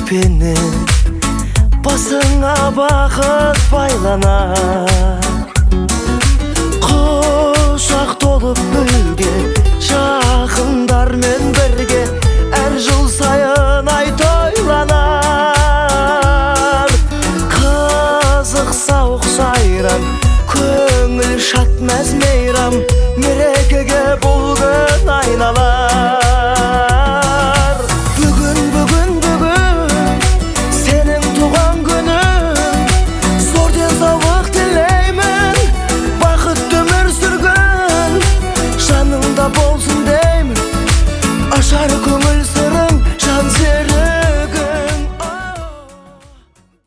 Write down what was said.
көрпені басыңа бақыт байланар. Құшақ толып гүлге жақындармен бірге әр жыл сайын ай тойланар. Қызық сауық сайран, көңіл шат мәз мейрам, мерекеге бұл күн айналар. Бүгін сенің туған күнің, зор денсаулық тілеймін, бақытты өмір сүргін жаныңда болсын деймін, ашар көңіл